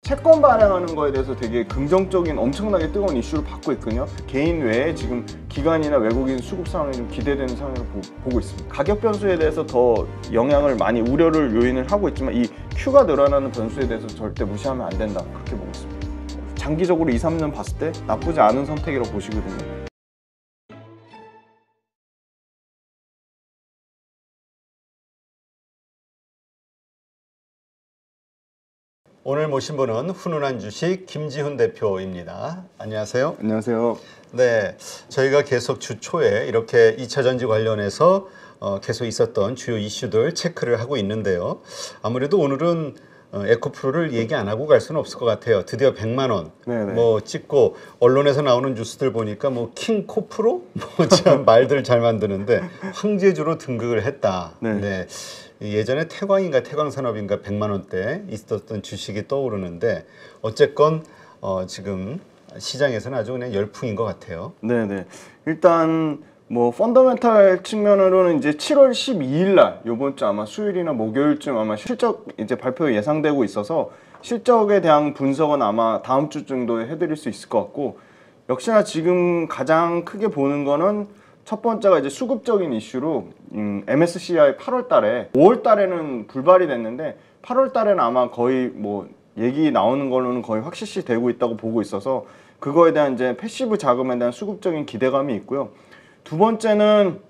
채권 발행하는 거에 대해서 되게 긍정적인 엄청나게 뜨거운 이슈를 받고 있거든요. 개인 외에 지금 기관이나 외국인 수급 상황이 좀 기대되는 상황을 보고 있습니다. 가격 변수에 대해서 더 영향을 많이 우려를 요인을 하고 있지만 이 Q가 늘어나는 변수에 대해서 절대 무시하면 안 된다, 그렇게 보고 있습니다. 장기적으로 2, 3년 봤을 때 나쁘지 않은 선택이라고 보시거든요. 오늘 모신 분은 훈훈한 주식 김지훈 대표입니다. 안녕하세요. 안녕하세요. 네, 저희가 계속 주 초에 이렇게 2차 전지 관련해서 계속 있었던 주요 이슈들 체크를 하고 있는데요. 아무래도 오늘은 에코프로를 얘기 안 하고 갈 수는 없을 것 같아요. 드디어 100만 원 뭐 찍고 언론에서 나오는 뉴스들 보니까 뭐 킹코프로 뭐 참 말들 잘 만드는데 황제주로 등극을 했다. 네. 예전에 태광인가 태광산업인가 100만 원대 있었던 주식이 떠오르는데 어쨌건 지금 시장에서는 아주 그냥 열풍인 것 같아요. 네네. 일단 뭐 펀더멘탈 측면으로는 이제 7월 12일 날 이번 주 아마 수요일이나 목요일쯤 아마 실적 이제 발표 예상되고 있어서 실적에 대한 분석은 아마 다음 주 정도에 해드릴 수 있을 것 같고, 역시나 지금 가장 크게 보는 거는 첫 번째가 이제 수급적인 이슈로 MSCI 8월 달에 5월 달에는 불발이 됐는데 8월 달에는 아마 거의 뭐 얘기 나오는 걸로는 거의 확실시 되고 있다고 보고 있어서 그거에 대한 이제 패시브 자금에 대한 수급적인 기대감이 있고요. 두 번째는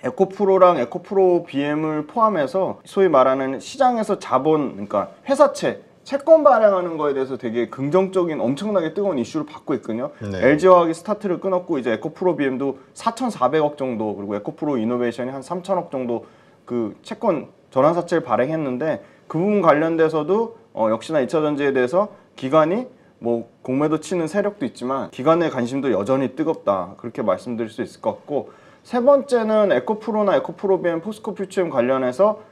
에코프로랑 에코프로 BM을 포함해서 소위 말하는 시장에서 자본, 그러니까 회사채 채권 발행하는 거에 대해서 되게 긍정적인 엄청나게 뜨거운 이슈를 받고 있거든요. LG화학이 스타트를 끊었고 이제 에코프로 BM도 4,400억 정도, 그리고 에코프로 이노베이션이 한 3,000억 정도 그 채권 전환사채를 발행했는데 그 부분 관련돼서도 역시나 2차 전지에 대해서 기관이 뭐 공매도 치는 세력도 있지만 기관의 관심도 여전히 뜨겁다, 그렇게 말씀드릴 수 있을 것 같고, 세 번째는 에코프로나 에코프로 BM, 포스코 퓨처엠 관련해서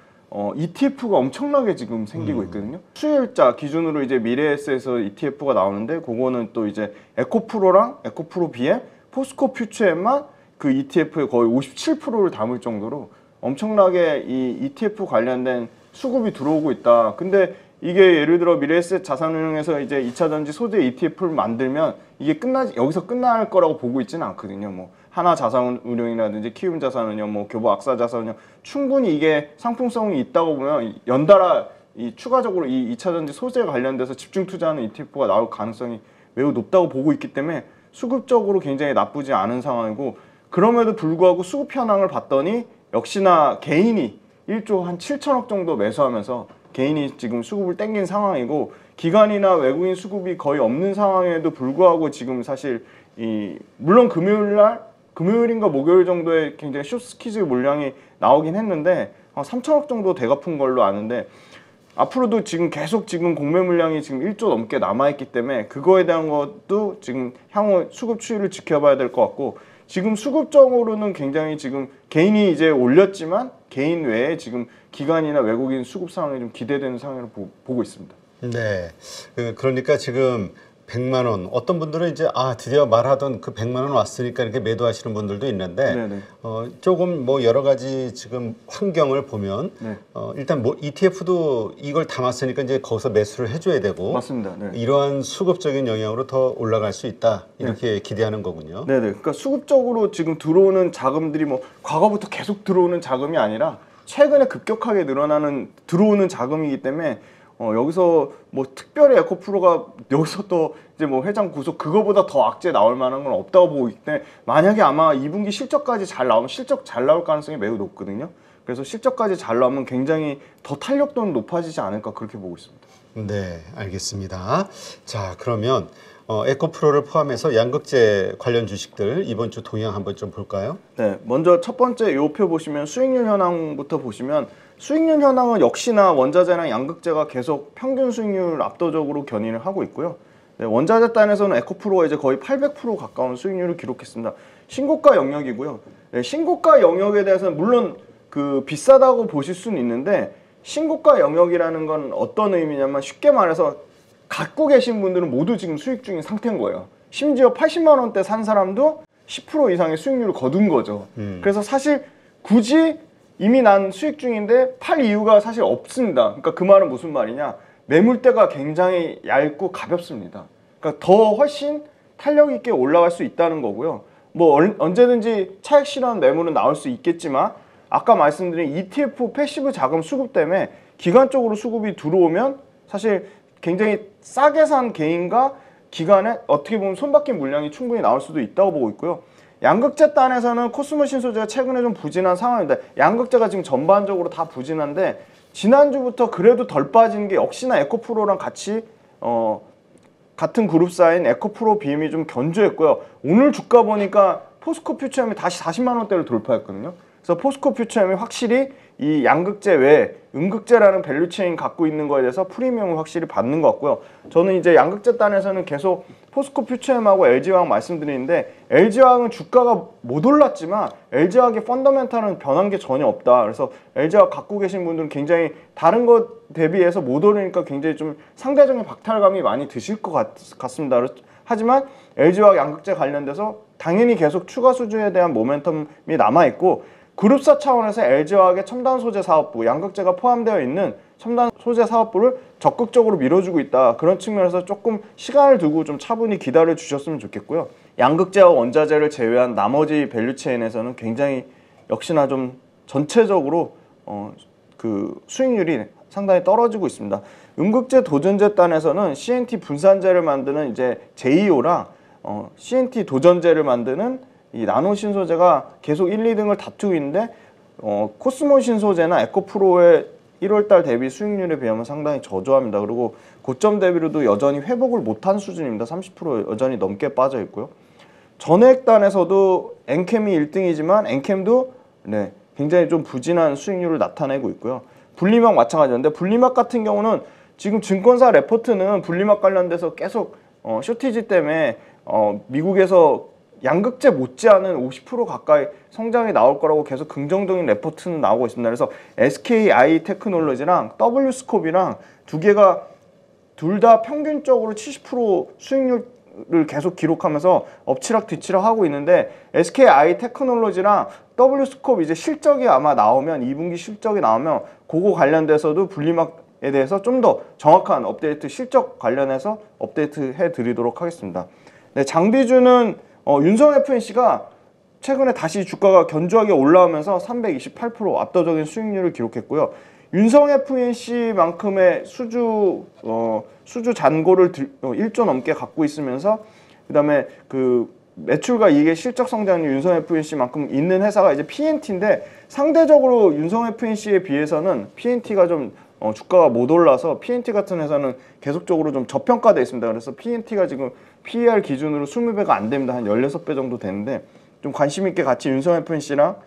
ETF가 엄청나게 지금 생기고 있거든요. 수요일자 기준으로 이제 미래에셋에서 ETF가 나오는데 그거는 또 이제 에코프로랑 에코프로 BM, 포스코 퓨처엠만 그 ETF의 거의 57%를 담을 정도로 엄청나게 이 ETF 관련된 수급이 들어오고 있다. 근데 이게 예를 들어 미래에셋 자산운용에서 이제 2차 전지 소재 ETF를 만들면 이게 여기서 끝날 거라고 보고 있지는 않거든요. 뭐 하나 자산운용이라든지 키움 자산운용, 뭐 교보 악사 자산운용, 충분히 이게 상품성이 있다고 보면 연달아 이 추가적으로 이 2차 전지 소재 관련돼서 집중 투자하는 ETF가 나올 가능성이 매우 높다고 보고 있기 때문에 수급적으로 굉장히 나쁘지 않은 상황이고, 그럼에도 불구하고 수급 현황을 봤더니 역시나 개인이 1조 한 7천억 정도 매수하면서 개인이 지금 수급을 땡긴 상황이고, 기관이나 외국인 수급이 거의 없는 상황에도 불구하고 지금 사실 물론 금요일인가 목요일 정도에 굉장히 숏스퀴즈 물량이 나오긴 했는데 3천억 정도 되갚은 걸로 아는데, 앞으로도 지금 계속 지금 공매 물량이 지금 1조 넘게 남아있기 때문에 그거에 대한 것도 지금 향후 수급 추이를 지켜봐야 될 것 같고, 지금 수급적으로는 굉장히 지금 개인이 이제 올렸지만 개인 외에 지금 기관이나 외국인 수급 상황이 좀 기대되는 상황을 보고 있습니다. 네, 그러니까 지금 100만 원, 어떤 분들은 이제 드디어 말하던 그 100만 원 왔으니까 이렇게 매도하시는 분들도 있는데 조금 뭐 여러 가지 지금 환경을 보면 일단 뭐 ETF도 이걸 담았으니까 이제 거기서 매수를 해줘야 되고, 맞습니다. 이러한 수급적인 영향으로 더 올라갈 수 있다, 이렇게 기대하는 거군요. 그러니까 수급적으로 지금 들어오는 자금들이 뭐 과거부터 계속 들어오는 자금이 아니라 최근에 급격하게 들어오는 자금이기 때문에 여기서 뭐 특별히 에코프로가 여기서 또 이제 뭐 회장 구속 그거보다 더 악재 나올 만한 건 없다고 보고 있기 때문에, 만약에 아마 2분기 실적까지 잘 나오면 실적 잘 나올 가능성이 매우 높거든요. 그래서 실적까지 잘 나오면 굉장히 더 탄력도는 높아지지 않을까, 그렇게 보고 있습니다. 네, 알겠습니다. 자, 그러면 에코프로를 포함해서 양극재 관련 주식들 이번 주 동향 한번 좀 볼까요? 네, 먼저 첫 번째 요 표 보시면 수익률 현황부터 보시면, 수익률 현황은 역시나 원자재랑 양극재가 계속 평균 수익률 압도적으로 견인을 하고 있고요. 원자재 단에서는 에코프로가 이제 거의 800% 가까운 수익률을 기록했습니다. 신고가 영역이고요. 신고가 영역에 대해서는 물론 그 비싸다고 보실 수는 있는데, 신고가 영역이라는 건 어떤 의미냐면 쉽게 말해서 갖고 계신 분들은 모두 지금 수익 중인 상태인 거예요. 심지어 80만 원대 산 사람도 10% 이상의 수익률을 거둔 거죠. 그래서 사실 굳이 이미 난 수익 중인데 팔 이유가 사실 없습니다. 그러니까 그 말은 무슨 말이냐, 매물대가 굉장히 얇고 가볍습니다. 그러니까 더 훨씬 탄력 있게 올라갈 수 있다는 거고요. 뭐 언제든지 차익 실현 매물은 나올 수 있겠지만 아까 말씀드린 ETF 패시브 자금 수급 때문에 기간적으로 수급이 들어오면 사실 굉장히 싸게 산 개인과 기간에 어떻게 보면 손바뀐 물량이 충분히 나올 수도 있다고 보고 있고요. 양극재 단에서는 코스모 신소재가 최근에 좀 부진한 상황입니다. 양극재가 지금 전반적으로 다 부진한데 지난주부터 그래도 덜 빠지는 게 역시나 에코프로랑 같이 같은 그룹사인 에코프로 BM이 좀 견조했고요. 오늘 주가 보니까 포스코 퓨처엠이 다시 40만 원대를 돌파했거든요. 그래서 포스코 퓨처엠이 확실히 이 양극재 외에 음극재라는 밸류체인 갖고 있는 거에 대해서 프리미엄을 확실히 받는 것 같고요. 저는 이제 양극재 단에서는 계속 포스코 퓨처엠하고 LG화학 말씀드리는데 LG화학은 주가가 못 올랐지만 LG화학의 펀더멘탈은 변한 게 전혀 없다. 그래서 LG화학 갖고 계신 분들은 굉장히 다른 것 대비해서 못 오르니까 굉장히 좀 상대적인 박탈감이 많이 드실 것 같습니다. 하지만 LG화학 양극재 관련돼서 당연히 계속 추가 수주에 대한 모멘텀이 남아있고 그룹사 차원에서 LG화학의 첨단 소재 사업부, 양극재가 포함되어 있는 첨단 소재 사업부를 적극적으로 밀어주고 있다. 그런 측면에서 조금 시간을 두고 좀 차분히 기다려 주셨으면 좋겠고요. 양극재와 원자재를 제외한 나머지 밸류체인에서는 굉장히 역시나 좀 전체적으로 그 수익률이 상당히 떨어지고 있습니다. 음극재 도전재 단에서는 CNT 분산재를 만드는 이제 JEO랑 CNT 도전재를 만드는 이 나노 신소재가 계속 1, 2등을 다투고 있는데 코스모 신소재나 에코프로의 1월달 대비 수익률에 비하면 상당히 저조합니다. 그리고 고점 대비로도 여전히 회복을 못한 수준입니다. 30% 여전히 넘게 빠져 있고요. 전액단에서도 엔캠이 1등이지만 엔캠도 굉장히 좀 부진한 수익률을 나타내고 있고요. 분리막 마찬가지인데 분리막 같은 경우는 지금 증권사 레포트는 분리막 관련돼서 계속 쇼티지 때문에 미국에서 양극재 못지않은 50% 가까이 성장이 나올 거라고 계속 긍정적인 레포트는 나오고 있습니다. 그래서 SKI 테크놀로지랑 W스콥이랑 두 개가 둘 다 평균적으로 70% 수익률을 계속 기록하면서 엎치락 뒤치락 하고 있는데 SKI 테크놀로지랑 W스콥 이제 실적이 아마 나오면 2분기 실적이 나오면 그거 관련돼서도 분리막에 대해서 좀 더 정확한 업데이트 실적 관련해서 업데이트 해드리도록 하겠습니다. 네, 장비주는 윤성 FNC가 최근에 다시 주가가 견조하게 올라오면서 328% 압도적인 수익률을 기록했고요. 윤성 FNC만큼의 수주 잔고를 1조 넘게 갖고 있으면서 그다음에 그 매출과 이익의 실적 성장률 윤성 FNC만큼 있는 회사가 이제 PNT인데 상대적으로 윤성 FNC에 비해서는 PNT가 좀 주가가 못 올라서 PNT 같은 회사는 계속적으로 좀 저평가되어 있습니다. 그래서 PNT가 지금 PER 기준으로 20배가 안 됩니다. 한 16배 정도 되는데 좀 관심 있게 같이 윤성 FNC랑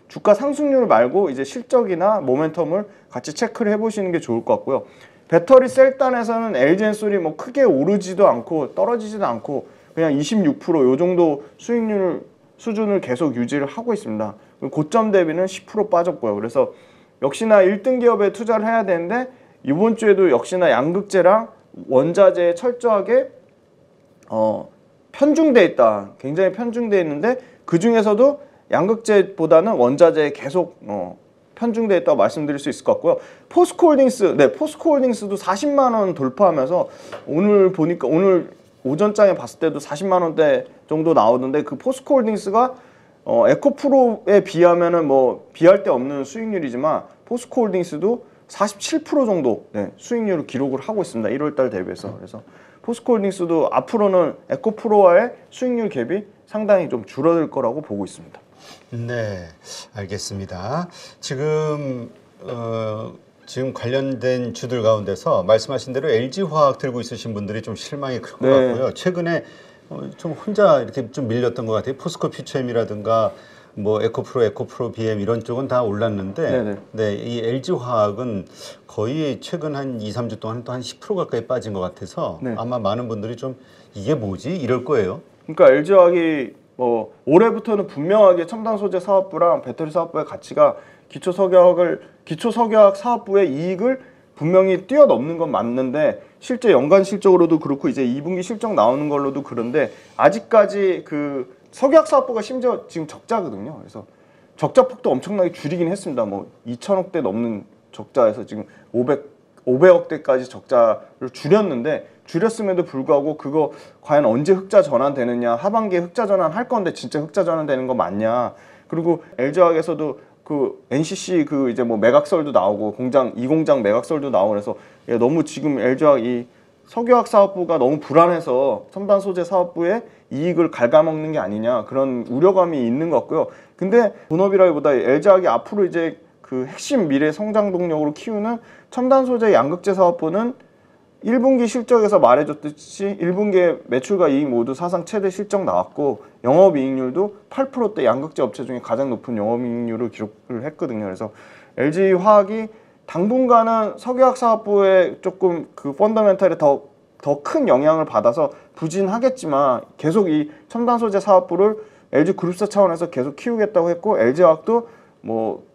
주가 상승률 말고 이제 실적이나 모멘텀을 같이 체크를 해보시는 게 좋을 것 같고요. 배터리 셀단에서는 LG엔솔이 뭐 크게 오르지도 않고 떨어지지도 않고 그냥 26% 요 정도 수익률 수준을 계속 유지를 하고 있습니다. 고점 대비는 10% 빠졌고요. 그래서 역시나 1등 기업에 투자를 해야 되는데 이번 주에도 역시나 양극재랑 원자재에 철저하게 편중돼 있다. 굉장히 편중돼 있는데 그 중에서도 양극재보다는 원자재에 계속 편중돼 있다고 말씀드릴 수 있을 것 같고요. 포스코홀딩스, 포스코홀딩스도 40만 원 돌파하면서 오늘 보니까 오늘 오전장에 봤을 때도 40만 원대 정도 나오는데 그 포스코홀딩스가 에코프로에 비하면은 뭐 비할 데 없는 수익률이지만 포스코홀딩스도 47% 정도 수익률을 기록을 하고 있습니다. 1월달 대비해서. 그래서 포스코홀딩스도 앞으로는 에코프로와의 수익률 갭이 상당히 좀 줄어들 거라고 보고 있습니다. 네, 알겠습니다. 지금 관련된 주들 가운데서 말씀하신 대로 LG화학 들고 있으신 분들이 좀 실망이 클 것 같고요. 최근에 좀 혼자 이렇게 좀 밀렸던 것 같아요. 포스코 퓨처엠이라든가 뭐 에코프로 BM 이런 쪽은 다 올랐는데 이 LG화학은 거의 최근 한 2, 3주 동안 또 한 10% 가까이 빠진 것 같아서 아마 많은 분들이 좀 이게 뭐지? 이럴 거예요. 그러니까 LG화학이 뭐 올해부터는 분명하게 첨단 소재 사업부랑 배터리 사업부의 가치가 기초 석유화학 사업부의 이익을 분명히 뛰어넘는 건 맞는데 실제 연간 실적으로도 그렇고 이제 2분기 실적 나오는 걸로도 그런데 아직까지 그 석유화학 사업부가 심지어 지금 적자거든요. 그래서 적자 폭도 엄청나게 줄이긴 했습니다. 뭐 2천억대 넘는 적자에서 지금 500억대까지 적자를 줄였는데 줄였음에도 불구하고 그거 과연 언제 흑자 전환되느냐, 하반기에 흑자 전환 할 건데 진짜 흑자 전환되는 거 맞냐. 그리고 LG화학에서도 그 NCC 그 이제 뭐 매각설도 나오고 이 공장 매각설도 나오고 그래서 너무 지금 LG화학 이 석유화학 사업부가 너무 불안해서 첨단 소재 사업부의 이익을 갉아먹는 게 아니냐 그런 우려감이 있는 것 같고요. 근데 본업이라기보다 LG화학이 앞으로 이제 그 핵심 미래 성장 동력으로 키우는 첨단 소재 양극재 사업부는 1분기 실적에서 말해줬듯이 1분기에 매출과 이익 모두 사상 최대 실적 나왔고 영업이익률도 8%대 양극재 업체 중에 가장 높은 영업이익률을 기록을 했거든요. 그래서 LG화학이 당분간은 석유화학 사업부에 조금 그 펀더멘탈에 더 큰 영향을 받아서 부진하겠지만 계속 이 첨단 소재 사업부를 LG 그룹사 차원에서 계속 키우겠다고 했고 LG화학도 뭐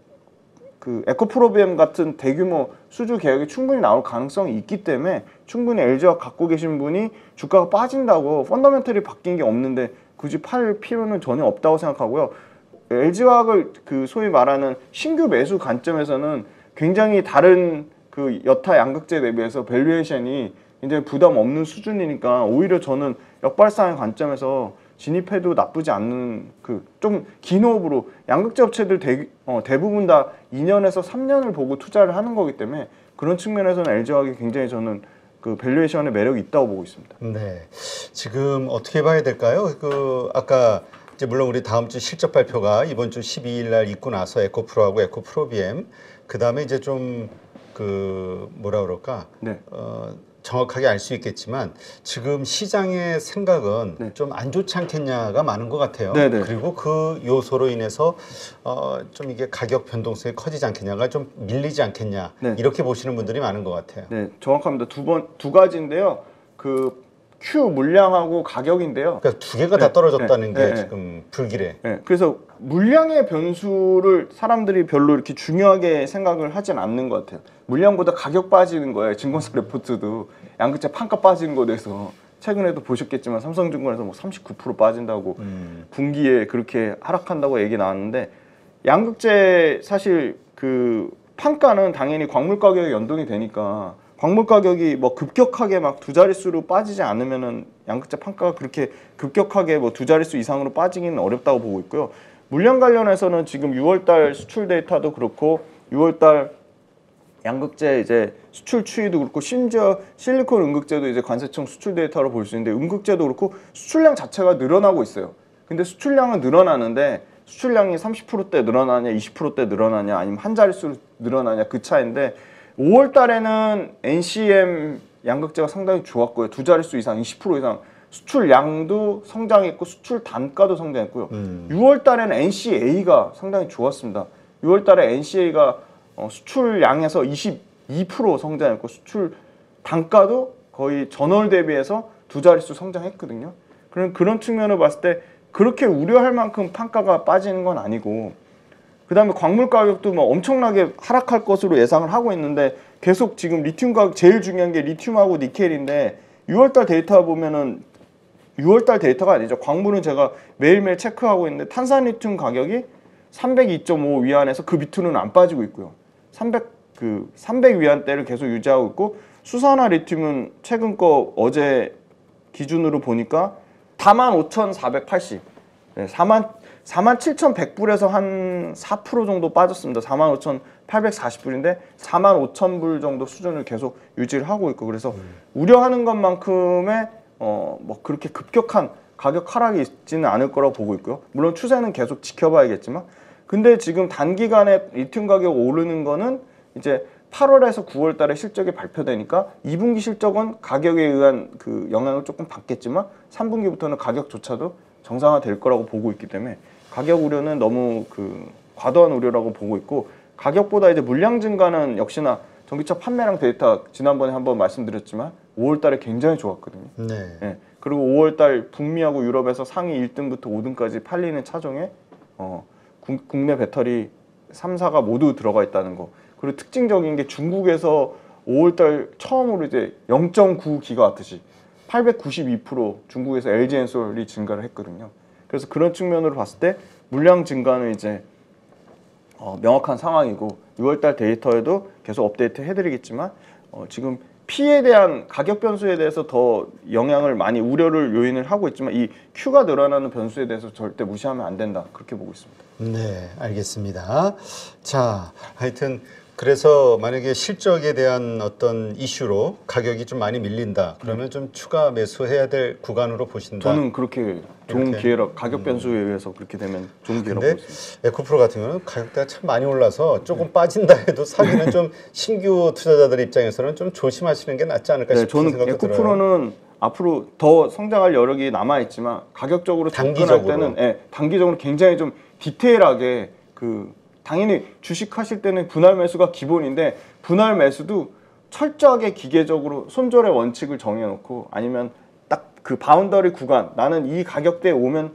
그 에코프로비엠 같은 대규모 수주 계약이 충분히 나올 가능성이 있기 때문에 충분히 LG화학 갖고 계신 분이 주가가 빠진다고 펀더멘털이 바뀐 게 없는데 굳이 팔 필요는 전혀 없다고 생각하고요. LG화학을 그 소위 말하는 신규 매수 관점에서는 굉장히 다른 그 여타 양극재 대비해서 밸류에이션이 굉장히 부담 없는 수준이니까 오히려 저는 역발상의 관점에서 진입해도 나쁘지 않는 그 좀 긴 호흡으로 양극재 업체들 대부분 다 2년에서 3년을 보고 투자를 하는 거기 때문에 그런 측면에서는 LG화학이 굉장히 저는 그 밸류에이션의 매력이 있다고 보고 있습니다. 네, 지금 어떻게 봐야 될까요? 그 아까 이제 물론 우리 다음 주 실적 발표가 이번 주 12일 날 있고 나서 에코프로하고 에코프로비엠 그 다음에 이제 좀 그 뭐라 그럴까? 네. 정확하게 알 수 있겠지만 지금 시장의 생각은 네. 좀 안 좋지 않겠냐가 많은 것 같아요. 네네. 그리고 그 요소로 인해서 좀 이게 가격 변동성이 커지지 않겠냐가 좀 밀리지 않겠냐 네. 이렇게 보시는 분들이 많은 것 같아요. 네, 정확합니다. 두 가지인데요. 그 Q 물량하고 가격인데요. 그러니까 두 개가 다 떨어졌다는 게 네. 지금 불길해. 네, 그래서 물량의 변수를 사람들이 별로 이렇게 중요하게 생각을 하진 않는 것 같아요. 물량보다 가격 빠지는 거예요. 증권사 레포트도 양극재 판가 빠지는 거에 대해서 최근에도 보셨겠지만 삼성증권에서 뭐 39% 빠진다고 분기에 그렇게 하락한다고 얘기 나왔는데 양극재 사실 그 판가는 당연히 광물 가격에 연동이 되니까 광물 가격이 뭐 급격하게 막 두 자릿수로 빠지지 않으면은 양극재 판가가 그렇게 급격하게 뭐 두 자릿수 이상으로 빠지기는 어렵다고 보고 있고요. 물량 관련해서는 지금 6월달 수출 데이터도 그렇고 6월달 양극재 이제 수출 추이도 그렇고 심지어 실리콘 음극재도 이제 관세청 수출 데이터로 볼 수 있는데 음극재도 그렇고 수출량 자체가 늘어나고 있어요. 근데 수출량은 늘어나는데 수출량이 30%대 늘어나냐 20%대 늘어나냐 아니면 한 자릿수로 늘어나냐 그 차이인데 5월 달에는 NCM 양극재가 상당히 좋았고요. 두 자릿수 이상 20% 이상 수출량도 성장했고 수출 단가도 성장했고요. 6월 달에는 NCA가 상당히 좋았습니다. 6월 달에 NCA가 수출량에서 22% 성장했고 수출 단가도 거의 전월 대비해서 두 자릿수 성장했거든요. 그런 측면을 봤을 때 그렇게 우려할 만큼 판가가 빠지는 건 아니고 그 다음에 광물 가격도 뭐 엄청나게 하락할 것으로 예상을 하고 있는데 계속 지금 리튬 가격 제일 중요한 게 리튬하고 니켈인데 6월달 데이터 보면은 6월달 데이터가 아니죠. 광물은 제가 매일매일 체크하고 있는데 탄산 리튬 가격이 302.5 위안에서 그 밑으로는 안 빠지고 있고요. 300 위안대를 계속 유지하고 있고 수산화 리튬은 최근 거 어제 기준으로 보니까 45,480 네, 47,100불에서 한 4% 정도 빠졌습니다. 45,840불인데 45,000불 정도 수준을 계속 유지를 하고 있고 그래서 우려하는 것만큼의 뭐 그렇게 급격한 가격 하락이 있지는 않을 거라고 보고 있고요. 물론 추세는 계속 지켜봐야겠지만 근데 지금 단기간에 리튬 가격 오르는 거는 이제 8월에서 9월 달에 실적이 발표되니까 2분기 실적은 가격에 의한 그 영향을 조금 받겠지만 3분기부터는 가격조차도 정상화될 거라고 보고 있기 때문에 가격 우려는 너무 그 과도한 우려라고 보고 있고 가격보다 이제 물량 증가는 역시나 전기차 판매량 데이터 지난번에 한번 말씀드렸지만 5월 달에 굉장히 좋았거든요. 네. 네. 그리고 5월 달 북미하고 유럽에서 상위 1등부터 5등까지 팔리는 차종에 국내 배터리 3사가 모두 들어가 있다는 거. 그리고 특징적인 게 중국에서 5월 달 처음으로 이제 0.9기가와트시 892% 중국에서 LG엔솔이 증가를 했거든요. 그래서 그런 측면으로 봤을 때 물량 증가는 이제 명확한 상황이고 6월달 데이터에도 계속 업데이트 해드리겠지만 지금 P에 대한 가격 변수에 대해서 더 영향을 많이 우려를 요인을 하고 있지만 이 Q가 늘어나는 변수에 대해서 절대 무시하면 안 된다. 그렇게 보고 있습니다. 네, 알겠습니다. 자, 하여튼 그래서 만약에 실적에 대한 어떤 이슈로 가격이 좀 많이 밀린다. 그러면 좀 추가 매수해야 될 구간으로 보신다. 저는 그렇게 좋은 이렇게. 기회라 가격 변수에 의해서 그렇게 되면 좋은 기회라고 근데 보고 있습니다. 에코프로 같은 경우는 가격대가 참 많이 올라서 조금 빠진다 해도 사기는 좀 신규 투자자들 입장에서는 좀 조심하시는 게 낫지 않을까 네, 싶은 저는 생각도 들어요. 에코프로는 앞으로 더 성장할 여력이 남아 있지만 가격적으로 접근할 단기적으로. 때는 단기적으로 굉장히 좀 디테일하게 당연히 주식하실 때는 분할 매수가 기본인데 분할 매수도 철저하게 기계적으로 손절의 원칙을 정해놓고 아니면 딱 그 바운더리 구간 나는 이 가격대에 오면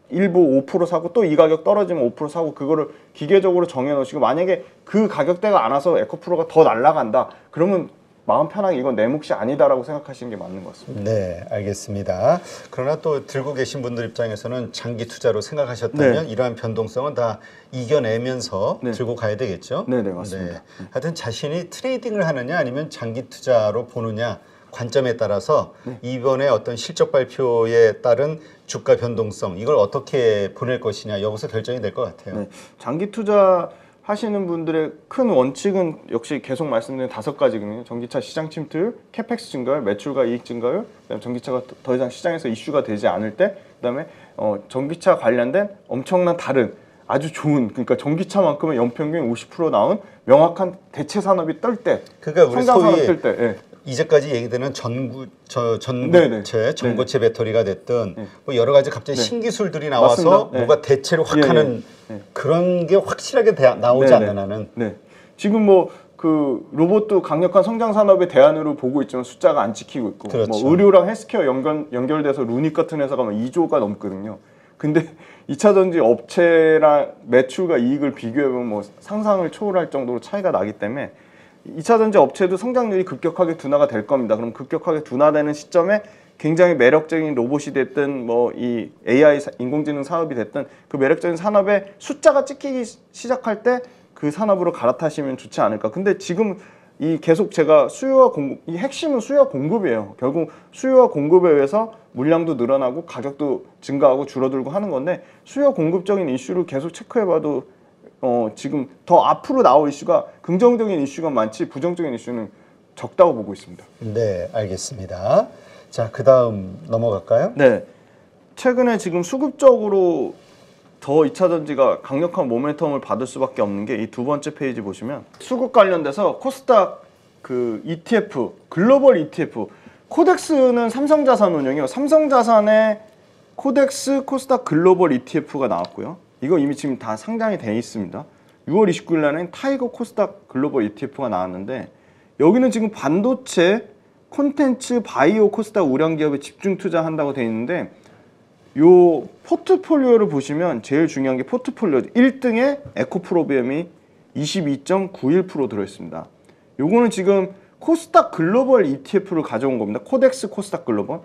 일부 5% 사고 또 이 가격 떨어지면 5% 사고 그거를 기계적으로 정해놓으시고 만약에 그 가격대가 안 와서 에코프로가 더 날아간다 그러면 마음 편하게 이건 내 몫이 아니다라고 생각하시는 게 맞는 것 같습니다. 네, 알겠습니다. 그러나 또 들고 계신 분들 입장에서는 장기 투자로 생각하셨다면 이러한 변동성은 다 이겨내면서 들고 가야 되겠죠? 네, 맞습니다. 하여튼 자신이 트레이딩을 하느냐 아니면 장기 투자로 보느냐 관점에 따라서 이번에 어떤 실적 발표에 따른 주가 변동성 이걸 어떻게 보낼 것이냐 여기서 결정이 될 것 같아요. 네, 장기 투자 하시는 분들의 큰 원칙은 역시 계속 말씀드린 5가지거든요. 전기차 시장 침투율, 캐펙스 증가율, 매출과 이익 증가율, 그다음에 전기차가 더 이상 시장에서 이슈가 되지 않을 때, 그다음에 전기차 관련된 엄청난 다른 아주 좋은 그러니까 전기차만큼의 연평균 50% 나온 명확한 대체 산업이 뜰 때, 그러니까 우리 성장 산업 소위 뜰 때. 이제까지 얘기되는 전고체, 네네. 전고체 배터리가 됐든 뭐 여러 가지 갑자기 신기술들이 나와서 맞습니다. 뭐가 대체를 확 하는 그런 게 확실하게 나오지 않나 나는. 네. 지금 그 로봇도 강력한 성장 산업의 대안으로 보고 있지만 숫자가 안 찍히고 있고 그렇죠. 뭐 의료랑 헬스케어 연결돼서 루닉 같은 회사가 2조가 넘거든요. 근데 2차 전지 업체랑 매출과 이익을 비교해보면 뭐 상상을 초월할 정도로 차이가 나기 때문에 2차 전지 업체도 성장률이 급격하게 둔화가 될 겁니다. 그럼 급격하게 둔화되는 시점에 굉장히 매력적인 로봇이 됐든 뭐 이 AI 인공지능 사업이 됐든 그 매력적인 산업에 숫자가 찍히기 시작할 때 그 산업으로 갈아타시면 좋지 않을까. 근데 지금 이 계속 제가 수요와 공급, 이 핵심은 수요와 공급이에요. 결국 수요와 공급에 의해서 물량도 늘어나고 가격도 증가하고 줄어들고 하는 건데 수요 공급적인 이슈를 계속 체크해봐도 지금 더 앞으로 나올 이슈가 긍정적인 이슈가 많지 부정적인 이슈는 적다고 보고 있습니다. 네, 알겠습니다. 자, 그 다음 넘어갈까요? 네, 최근에 지금 수급적으로 더 2차 전지가 강력한 모멘텀을 받을 수밖에 없는 게 이 두 번째 페이지 보시면 수급 관련돼서 코스닥 그 ETF, 글로벌 ETF, 코덱스는 삼성자산운용이요. 삼성자산의 코덱스 코스닥 글로벌 ETF가 나왔고요. 이거 이미 지금 다 상장이 돼 있습니다. 6월 29일 날엔 타이거 코스닥 글로벌 ETF가 나왔는데 여기는 지금 반도체, 콘텐츠, 바이오 코스닥 우량 기업에 집중 투자한다고 돼 있는데 요 포트폴리오를 보시면 제일 중요한 게 포트폴리오죠. 1등에 에코프로비엠이 22.91% 들어있습니다. 요거는 지금 코스닥 글로벌 ETF를 가져온 겁니다. 코덱스 코스닥 글로벌.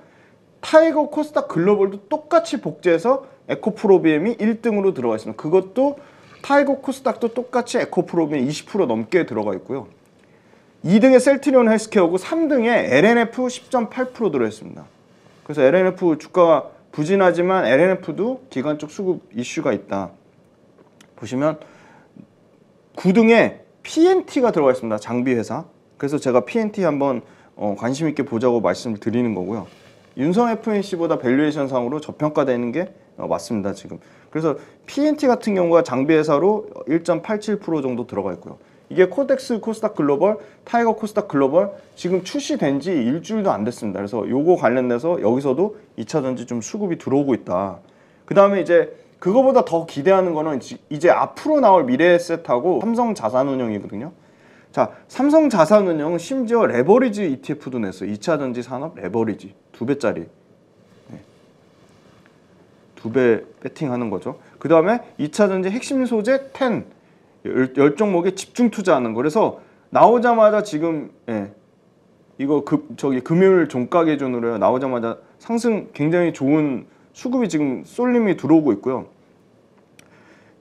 타이거 코스닥 글로벌도 똑같이 복제해서 에코프로비엠이 1등으로 들어가 있습니다. 그것도 타이거 코스닥도 똑같이 에코프로비엠 20% 넘게 들어가 있고요. 2등에 셀트리온 헬스케어고 3등에 LNF 10.8% 들어있습니다. 그래서 LNF 주가가 부진하지만 LNF도 기관적 수급 이슈가 있다. 보시면 9등에 PNT가 들어가 있습니다. 장비 회사. 그래서 제가 PNT 한번 관심 있게 보자고 말씀을 드리는 거고요. 윤성 FNC보다 밸류에이션 상으로 저평가되는 게 맞습니다. 지금. 그래서 PNT 같은 경우가 장비 회사로 1.87% 정도 들어가 있고요. 이게 코덱스 코스닥 글로벌, 타이거 코스닥 글로벌 지금 출시된 지 일주일도 안 됐습니다. 그래서 요거 관련돼서 여기서도 2차 전지 좀 수급이 들어오고 있다. 그 다음에 이제 그거보다 더 기대하는 거는 이제 앞으로 나올 미래에셋하고 삼성자산운용이거든요. 자, 삼성자산운용은 심지어 레버리지 ETF도 냈어요. 2차 전지 산업 레버리지 2배짜리. 2배 배팅하는 거죠. 그 다음에 2차 전지 핵심 소재 10. 10종목에 집중 투자하는 거. 그래서 나오자마자 지금 이거 금요일 종가 기준으로요. 나오자마자 상승 굉장히 좋은 수급이 지금 쏠림이 들어오고 있고요.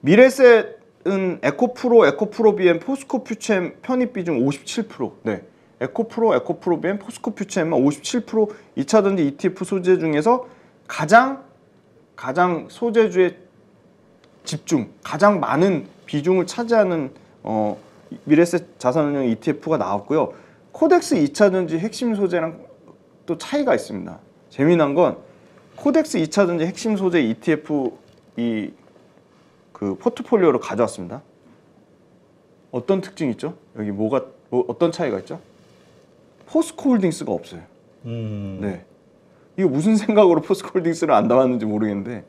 미래셋은 에코프로, 에코프로비엠, 포스코 퓨처엠 편입 비중 57%. 네. 에코프로, 에코프로비엠, 포스코 퓨처엠만 57% 2차전지 ETF 소재 중에서 가장 소재주의 집중, 가장 많은 비중을 차지하는 미래에셋 자산운용 ETF가 나왔고요. 코덱스 2차전지 핵심 소재랑 또 차이가 있습니다. 재미난 건 코덱스 2차전지 핵심 소재 ETF 그 포트폴리오로 가져왔습니다. 어떤 특징이 있죠? 여기 어떤 차이가 있죠? 포스코홀딩스가 없어요. 네. 이거 무슨 생각으로 포스코홀딩스를 안 담았는지 모르겠는데.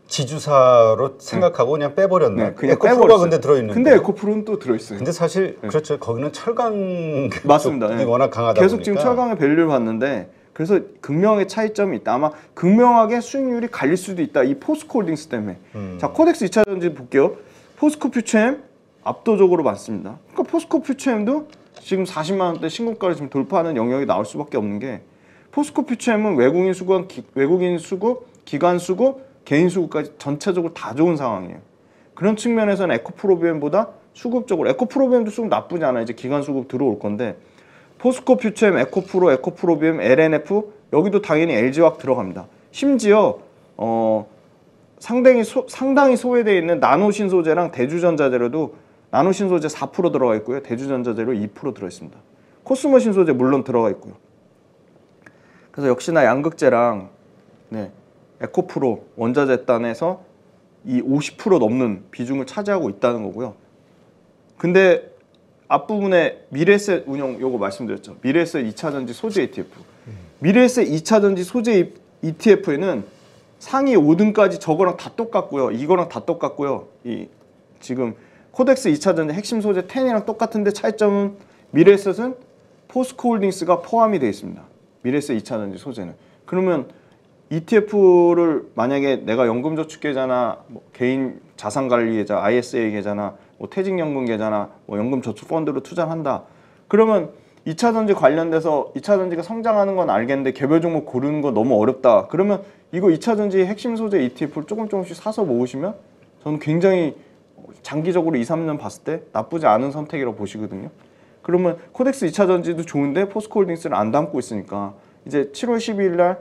지주사로 생각하고 그냥 빼버렸네. 네, 그냥 에코프로가 빼버렸어요. 근데 들어있는데. 근데 에코프로는 또 들어있어요. 근데 사실 그렇죠. 거기는 철강 맞습니다. 쪽이 네. 워낙 강하다 계속 보니까. 지금 철강의 밸류를 봤는데 그래서 극명하게 차이점이 있다. 아마 극명하게 수익률이 갈릴 수도 있다. 이 포스코홀딩스 때문에. 자, 코덱스 2차전지 볼게요. 포스코 퓨처엠 압도적으로 많습니다. 그러니까 포스코 퓨처엠도 지금 40만 원대 신고가를 지금 돌파하는 영역이 나올 수밖에 없는 게 포스코 퓨처엠은 외국인 수급, 기관 수급, 개인 수급까지 전체적으로 다 좋은 상황이에요. 그런 측면에서는 에코프로비엠보다 수급적으로 에코프로비엠도 수급 나쁘지 않아요. 이제 기관 수급 들어올 건데 포스코 퓨처엠, 에코프로, 에코프로비엠, LNF 여기도 당연히 LG화학 들어갑니다. 심지어 상당히 소외되어 있는 나노신소재랑 대주전자재료도 나노신소재 4% 들어가 있고요. 대주전자재료 2% 들어 있습니다. 코스모 신소재 물론 들어가 있고요. 그래서 역시나 양극재랑 에코프로 원자재단에서 이 50% 넘는 비중을 차지하고 있다는 거고요. 근데 앞부분에 미래에셋 운용 요거 말씀드렸죠. 미래에셋 2차전지 소재 ETF. 미래에셋 2차전지 소재 ETF에는 상위 5등까지 저거랑 다 똑같고요. 이거랑 다 똑같고요. 이 지금 코덱스 2차전지 핵심 소재 10이랑 똑같은데 차이점은 미래에셋은 포스코홀딩스가 포함이 되어 있습니다. 미래에셋 2차전지 소재는. 그러면 ETF를 만약에 내가 연금저축계좌나 개인 자산관리계좌, ISA 계좌나 퇴직연금 계좌나 연금저축펀드로 투자한다. 그러면 2차전지 관련돼서 2차전지가 성장하는 건 알겠는데 개별 종목 고르는 거 너무 어렵다. 그러면 이거 2차전지 핵심 소재 ETF를 조금씩 사서 모으시면 저는 굉장히 장기적으로 2, 3년 봤을 때 나쁘지 않은 선택이라고 보시거든요. 그러면 코덱스 2차전지도 좋은데 포스코홀딩스를 안 담고 있으니까 이제 7월 12일 날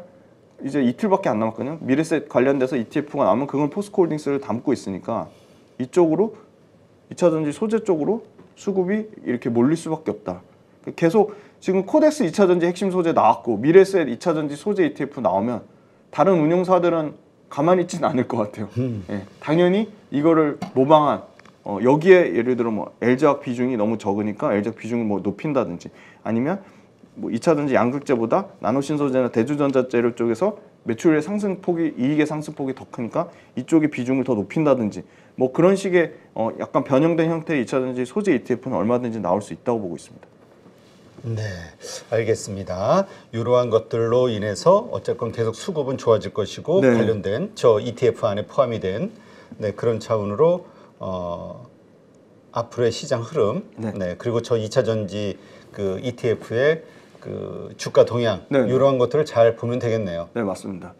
이제 이틀밖에 안 남았거든요. 미래에셋 관련돼서 ETF가 나오면 그건 포스코홀딩스를 담고 있으니까 이쪽으로 2차전지 소재 쪽으로 수급이 이렇게 몰릴 수밖에 없다. 계속 지금 코덱스 2차전지 핵심 소재 나왔고 미래에셋 2차전지 소재 ETF 나오면 다른 운용사들은 가만히 있지는 않을 것 같아요. 당연히 이거를 모방한 여기에 예를 들어 LG화학 비중이 너무 적으니까 LG화학 비중을 높인다든지 아니면 2차전지 양극재보다 나노신소재나 대주전자재료 쪽에서 매출의 상승폭이 이익의 상승폭이 더 크니까 이쪽의 비중을 더 높인다든지 그런 식의 약간 변형된 형태의 2차전지 소재 ETF는 얼마든지 나올 수 있다고 보고 있습니다. 네, 알겠습니다. 이러한 것들로 인해서 어쨌건 계속 수급은 좋아질 것이고 관련된 저 ETF 안에 포함이 된 그런 차원으로 앞으로의 시장 흐름 그리고 저 2차전지 그 ETF의 그 주가 동향 이러한 것들을 잘 보면 되겠네요. 네, 맞습니다.